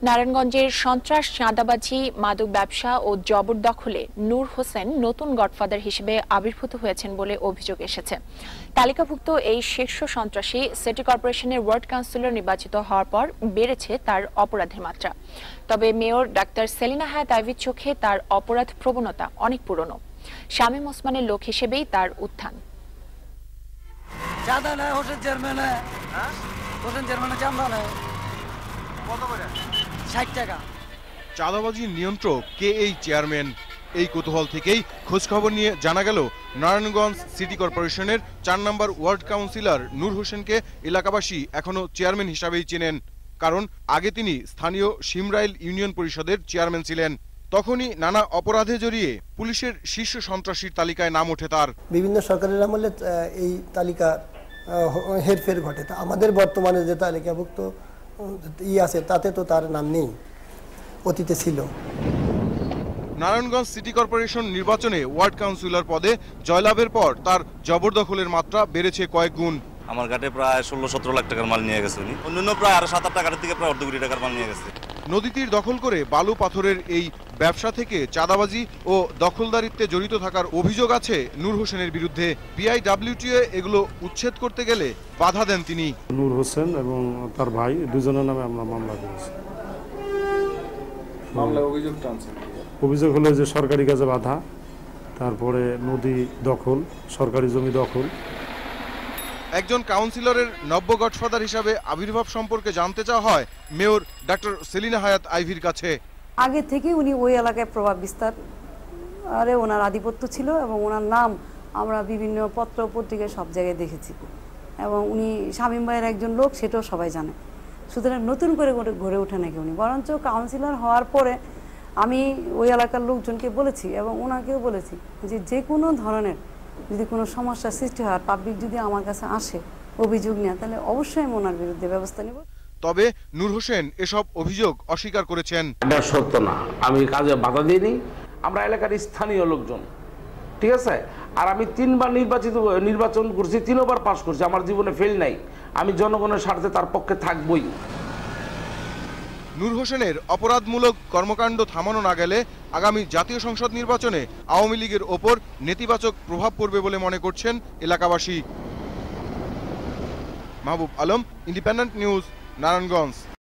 নারায়ণগঞ্জের সন্ত্রাস, চাঁদাবাজি, মাদক ব্যবসা ও জবরদখলে নূর হোসেন নতুন গডফাদার হিসেবে আবির্ভূত হয়েছেন বলে অভিযোগ এসেছে। তালিকাভুক্ত এই শীর্ষ সন্ত্রাসী সিটি কর্পোরেশনের ওয়ার্ড কাউন্সিলর নির্বাচিত হওয়ার পর বেড়েছে তার অপরাধের মাত্রা। তবে মেয়র ডাক্তার সেলিনা হায়াত আইভীর চোখে তার অপরাধ প্রবণতা অনেক পুরনো। শামীম ওসমানের লোক হিসেবেই তার উত্থান। চাঁদাবাজির নিয়ন্ত্রক কে এই চেয়ারম্যান? এই কৌতূহল থেকেই খোঁজখবর নিয়ে জানা গেল নারায়ণগঞ্জ সিটি কর্পোরেশনের ৪ নম্বর ওয়ার্ড কাউন্সিলর নূর হোসেনকে এলাকাবাসী এখনো চেয়ারম্যান হিসাবেই চেনেন। কারণ আগে তিনি স্থানীয় শিমরাইল ইউনিয়ন পরিষদের চেয়ারম্যান ছিলেন। তখনই নানা অপরাধে জড়িয়ে পুলিশের শীর্ষ সন্ত্রাসীর তালিকায় নাম ওঠে তার। বিভিন্ন সরকারের আমলে এই তালিকা হেরফের ঘটে। আমাদের বর্তমানে যে তালিকাভুক্ত আছে তাতে তো তার নাম নেই, অতীতে ছিল। নারায়ণগঞ্জ সিটি কর্পোরেশন নির্বাচনে ওয়ার্ড কাউন্সিলর পদে জয়লাভের পর তার জবরদখলের মাত্রা বেড়েছে কয়েক গুণ। আমার ঘাটে প্রায় ১৬-১৭ লাখ টাকার মাল নিয়ে গেছে উনি। অন্যান্য প্রায় আরো ৭-৮ টাকার থেকে প্রায় ১.৫ কোটি টাকার মাল নিয়ে গেছে। নদী তীর দখল করে বালু পাথরের এই ব্যবসা থেকে চাঁদাবাজি ও দখলদারিত্বে জড়িত থাকার অভিযোগ আছে নূর হোসেনের বিরুদ্ধে। বিআইডব্লিউটিএ এগুলো উচ্ছেদ করতে গেলে বাধা দেন তিনি। নূর হোসেন এবং তার ভাই দুজনের নামে আমরা মামলা করেছি। অভিযোগ হলো যে সরকারি কাজে বাধা, তারপরে নদী দখল, সরকারি জমি দখল। একজন কাউন্সিলরের নব্য গডফাদার হিসাবে আবির্ভাব সম্পর্কে জানতে চাওয়া হয় মেয়র ডাক্তার সেলিনা হায়াত আইভীর কাছে। আগে থেকে উনি ওই এলাকায় প্রভাব বিস্তার আরে ওনার আধিপত্য ছিল এবং ওনার নাম আমরা বিভিন্ন পত্র পত্রিকায় সব জায়গায় দেখেছি এবং উনি শামীম ভাইয়ের একজন লোক, সেটাও সবাই জানে। সুতরাং নতুন করে গড়ে ওঠে নাকি উনি, বরঞ্চ কাউন্সিলর হওয়ার পরে আমি ওই এলাকার লোকজনকে বলেছি এবং ওনাকেও বলেছি যে যে কোনো ধরনের যদি কোনো সমস্যার সৃষ্টি হয়, পাবলিক যদি আমার কাছে আসে অভিযোগ নিয়ে, তাহলে অবশ্যই আমি ওনার বিরুদ্ধে ব্যবস্থা নেব। তবে নূর হোসেন এসব অভিযোগ অস্বীকার করেছেন। এটা সত্য না, আমি কাজে বাধা দিইনি। আমরা এলাকার স্থানীয় লোকজন, ঠিক আছে। আর আমি 3 বার নির্বাচন করছি, 3 বার পাস করছি, আমার জীবনে ফেল নাই। আমি জনগণের স্বার্থে তার পক্ষে থাকবই। নূর হোসেনের অপরাধমূলক কর্মকাণ্ড থামানো না গেলে আগামী জাতীয় সংসদ নির্বাচনে আওয়ামী লীগের ওপর নেতিবাচক প্রভাব পড়বে বলে মনে করছেন এলাকাবাসী। Mahbub Alam, independent news, Narayanganj.